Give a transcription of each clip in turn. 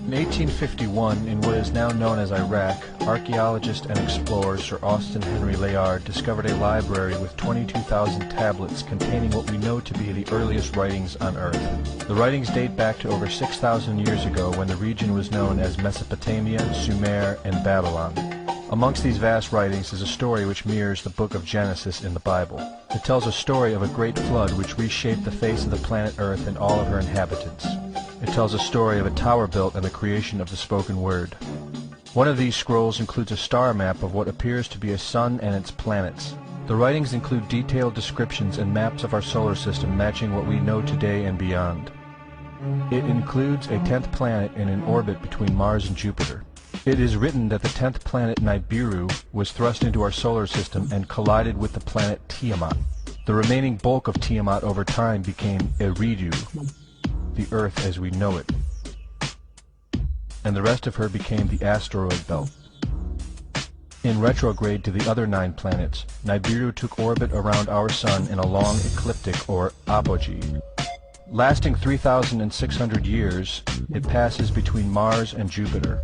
In 1851, in what is now known as Iraq, archaeologist and explorer Sir Austin Henry Layard discovered a library with 22,000 tablets containing what we know to be the earliest writings on Earth. The writings date back to over 6,000 years ago when the region was known as Mesopotamia, Sumer, and Babylon. Amongst these vast writings is a story which mirrors the book of Genesis in the Bible. It tells a story of a great flood which reshaped the face of the planet Earth and all of her inhabitants. It tells a story of a tower built and the creation of the spoken word. One of these scrolls includes a star map of what appears to be a sun and its planets. The writings include detailed descriptions and maps of our solar system matching what we know today and beyond. It includes a 10th planet in an orbit between Mars and Jupiter. It is written that the 10th planet Nibiru was thrust into our solar system and collided with the planet Tiamat. The remaining bulk of Tiamat over time became Eridu, the Earth as we know it, and the rest of her became the asteroid belt. In retrograde to the other 9 planets, Nibiru took orbit around our Sun in a long ecliptic or apogee. Lasting 3,600 years, it passes between Mars and Jupiter.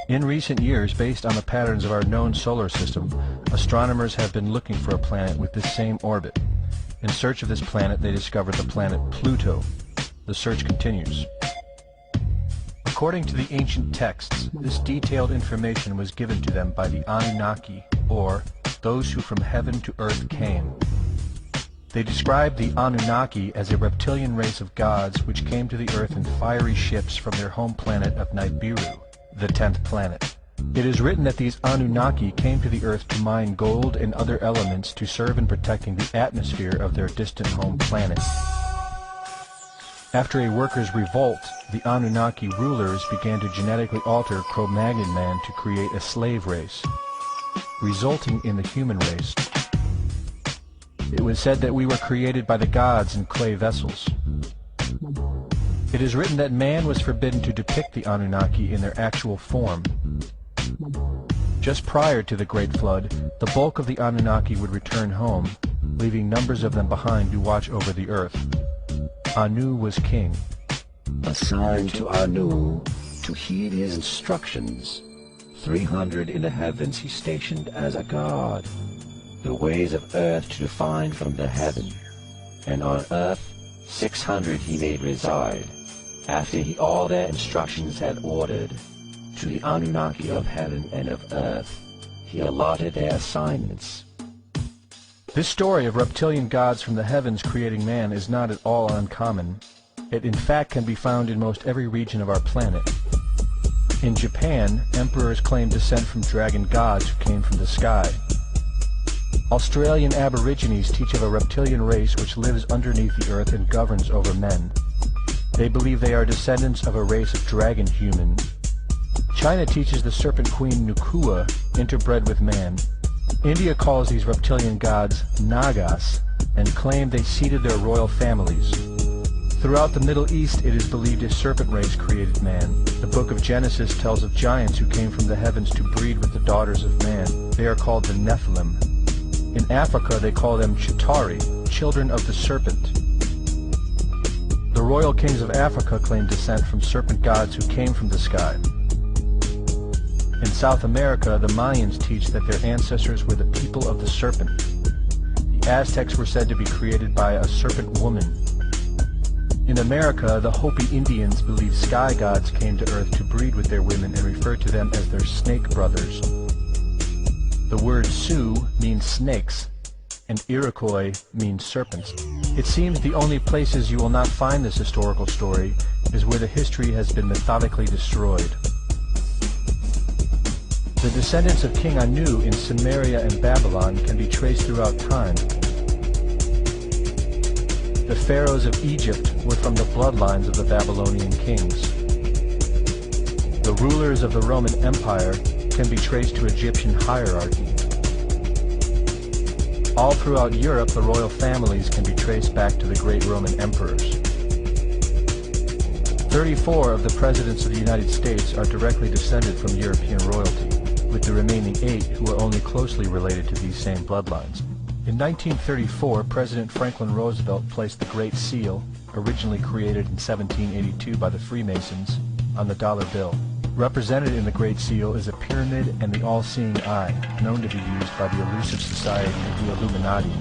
In recent years, based on the patterns of our known solar system, astronomers have been looking for a planet with this same orbit. In search of this planet, they discovered the planet Pluto. The search continues. According to the ancient texts, this detailed information was given to them by the Annunaki, or those who from heaven to earth came. They describe the Annunaki as a reptilian race of gods which came to the earth in fiery ships from their home planet of Nibiru, the 10th planet. It is written that these Annunaki came to the earth to mine gold and other elements to serve in protecting the atmosphere of their distant home planet. After a workers' revolt, the Annunaki rulers began to genetically alter Cro-Magnon man to create a slave race, resulting in the human race. It was said that we were created by the gods in clay vessels. It is written that man was forbidden to depict the Annunaki in their actual form. Just prior to the Great Flood, the bulk of the Annunaki would return home, leaving numbers of them behind to watch over the earth. Anu was king. Assigned to Anu to heed his instructions. 300 in the heavens he stationed as a god. The ways of earth to define from the heaven. And on earth 600 he made reside. After he all their instructions had ordered, to the Annunaki of heaven and of earth, he allotted their assignments. This story of reptilian gods from the heavens creating man is not at all uncommon. It in fact can be found in most every region of our planet. In Japan, emperors claim descent from dragon gods who came from the sky. Australian Aborigines teach of a reptilian race which lives underneath the earth and governs over men. They believe they are descendants of a race of dragon humans. China teaches the serpent queen Nukua interbred with man. India calls these reptilian gods Nagas and claim they seeded their royal families. Throughout the Middle East it is believed a serpent race created man. The book of Genesis tells of giants who came from the heavens to breed with the daughters of man. They are called the Nephilim. In Africa they call them Chitari, children of the serpent. The royal kings of Africa claim descent from serpent gods who came from the sky. In South America, the Mayans teach that their ancestors were the people of the serpent. The Aztecs were said to be created by a serpent woman. In America, the Hopi Indians believe sky gods came to earth to breed with their women and refer to them as their snake brothers. The word Sioux means snakes, and Iroquois means serpents. It seems the only places you will not find this historical story is where the history has been methodically destroyed. The descendants of King Anu in Sumeria and Babylon can be traced throughout time. The pharaohs of Egypt were from the bloodlines of the Babylonian kings. The rulers of the Roman Empire can be traced to Egyptian hierarchy. All throughout Europe, the royal families can be traced back to the great Roman emperors. 34 of the presidents of the United States are directly descended from European royalty, with the remaining 8 who are only closely related to these same bloodlines. In 1934, President Franklin Roosevelt placed the Great Seal, originally created in 1782 by the Freemasons, on the dollar bill. Represented in the Great Seal is a pyramid and the all-seeing eye, known to be used by the elusive society of the Illuminati.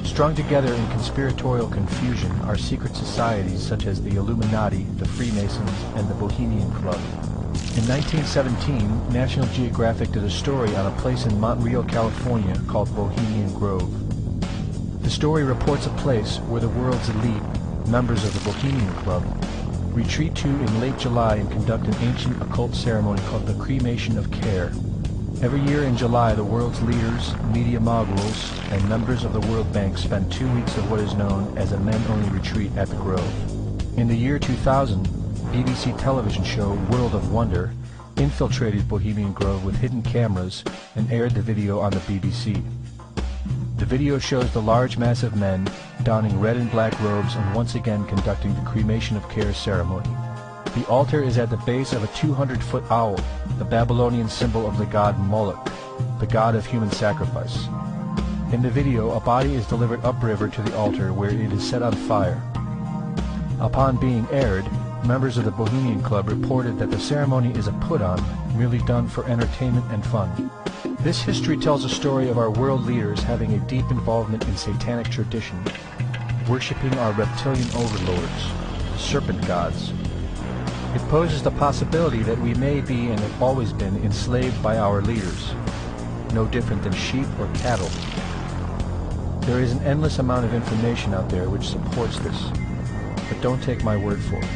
Strung together in conspiratorial confusion are secret societies such as the Illuminati, the Freemasons, and the Bohemian Club. In 1917, National Geographic did a story on a place in Montreal, California called Bohemian Grove. The story reports a place where the world's elite, members of the Bohemian Club, retreat to in late July and conduct an ancient occult ceremony called the Cremation of Care. Every year in July, the world's leaders, media moguls, and members of the World Bank spend 2 weeks of what is known as a men-only retreat at the Grove. In the year 2000, BBC television show World of Wonder infiltrated Bohemian Grove with hidden cameras and aired the video on the BBC. The video shows the large mass of men donning red and black robes and once again conducting the Cremation of Care ceremony. The altar is at the base of a 200-foot owl, the Babylonian symbol of the god Moloch, the god of human sacrifice. In the video, a body is delivered upriver to the altar where it is set on fire. Upon being aired, members of the Bohemian Club reported that the ceremony is a put-on, merely done for entertainment and fun. This history tells a story of our world leaders having a deep involvement in satanic tradition, worshipping our reptilian overlords, the serpent gods. It poses the possibility that we may be and have always been enslaved by our leaders, no different than sheep or cattle. There is an endless amount of information out there which supports this, but don't take my word for it.